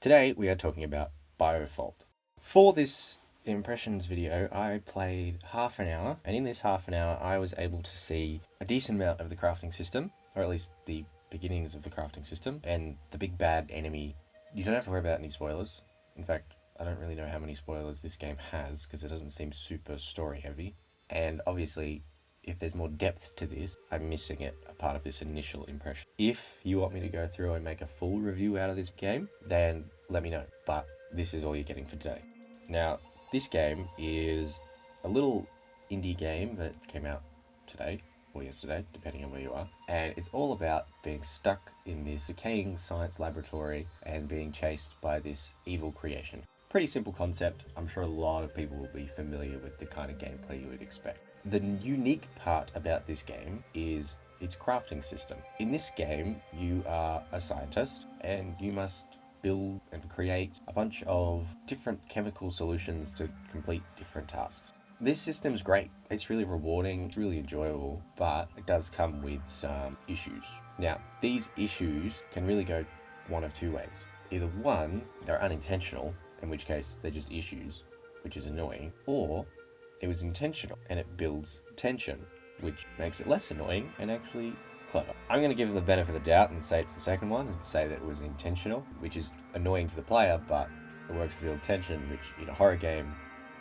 Today we are talking about Biofault. For this impressions video, I played half an hour, and in this half an hour I was able to see a decent amount of the crafting system, or at least the beginnings of the crafting system, and the big bad enemy. You don't have to worry about any spoilers. In fact, I don't really know how many spoilers this game has, because it doesn't seem super story heavy. And obviously, if there's more depth to this, I'm missing it, a part of this initial impression. If you want me to go through and make a full review out of this game, then let me know. But this is all you're getting for today. Now, this game is a little indie game that came out today, or yesterday, depending on where you are. And it's all about being stuck in this decaying science laboratory and being chased by this evil creation. Pretty simple concept. I'm sure a lot of people will be familiar with the kind of gameplay you would expect. The unique part about this game is its crafting system. In this game, you are a scientist and you must build and create a bunch of different chemical solutions to complete different tasks. This system's great. It's really rewarding, it's really enjoyable, but it does come with some issues. Now, these issues can really go one of two ways. Either one, they're unintentional, in which case they're just issues, which is annoying, or it was intentional and it builds tension, which makes it less annoying and actually clever. I'm going to give them the benefit of the doubt and say it's the second one and say that it was intentional, which is annoying for the player, but it works to build tension, which in a horror game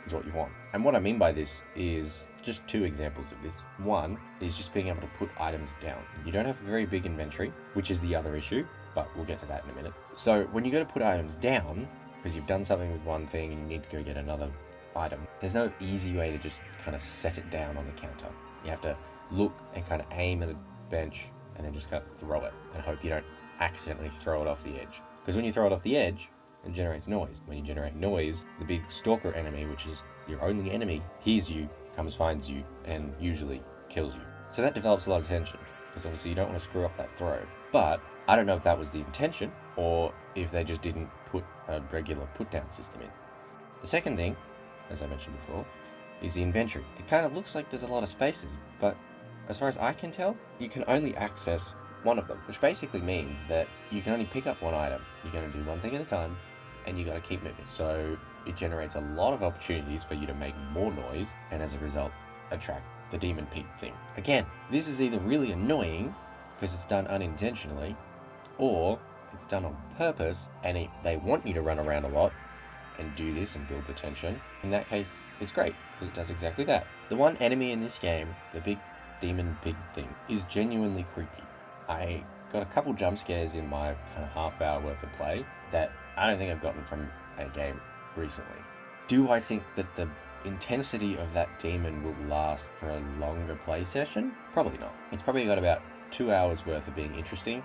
is what you want. And what I mean by this is just two examples of this. One is just being able to put items down. You don't have a very big inventory, which is the other issue, but we'll get to that in a minute. So when you go to put items down, because you've done something with one thing and you need to go get another item, there's no easy way to just kind of set it down on the counter. You have to look and kind of aim at a bench and then just kind of throw it and hope you don't accidentally throw it off the edge. Because when you throw it off the edge, it generates noise. When you generate noise, the big stalker enemy, which is your only enemy, hears you, comes, finds you, and usually kills you. So that develops a lot of tension, because obviously you don't want to screw up that throw. But I don't know if that was the intention, or if they just didn't put a regular put-down system in. The second thing, as I mentioned before, is the inventory. It kind of looks like there's a lot of spaces, but as far as I can tell, you can only access one of them, which basically means that you can only pick up one item. You're going to do one thing at a time, and you got to keep moving. So it generates a lot of opportunities for you to make more noise, and as a result, attract the demon peak thing. Again, this is either really annoying, because it's done unintentionally, or it's done on purpose, and they want you to run around a lot, and do this and build the tension. In that case, it's great, because it does exactly that. The one enemy in this game, the big demon pig thing, is genuinely creepy. I got a couple jump scares in my kind of half hour worth of play that I don't think I've gotten from a game recently. Do I think that the intensity of that demon will last for a longer play session? Probably not. It's probably got about 2 hours worth of being interesting,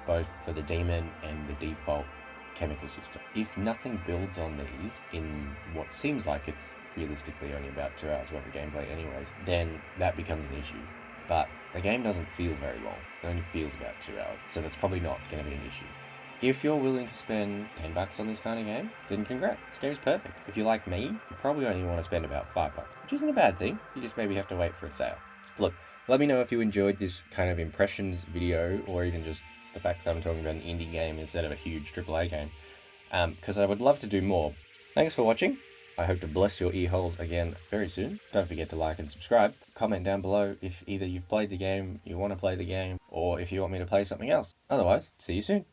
both for the demon and the default chemical system. If nothing builds on these in what seems like it's realistically only about 2 hours worth of gameplay anyways, then that becomes an issue. But the game doesn't feel very long. It only feels about 2 hours, so that's probably not going to be an issue. If you're willing to spend $10 on this kind of game, then congrats. This game's perfect. If you're like me, you probably only want to spend about $5, which isn't a bad thing. You just maybe have to wait for a sale. Look, let me know if you enjoyed this kind of impressions video, or even just the fact that I'm talking about an indie game instead of a huge AAA game, because I would love to do more. Thanks for watching. I hope to bless your ear holes again very soon. Don't forget to like and subscribe. Comment down below if either you've played the game, you want to play the game, or if you want me to play something else. Otherwise, see you soon.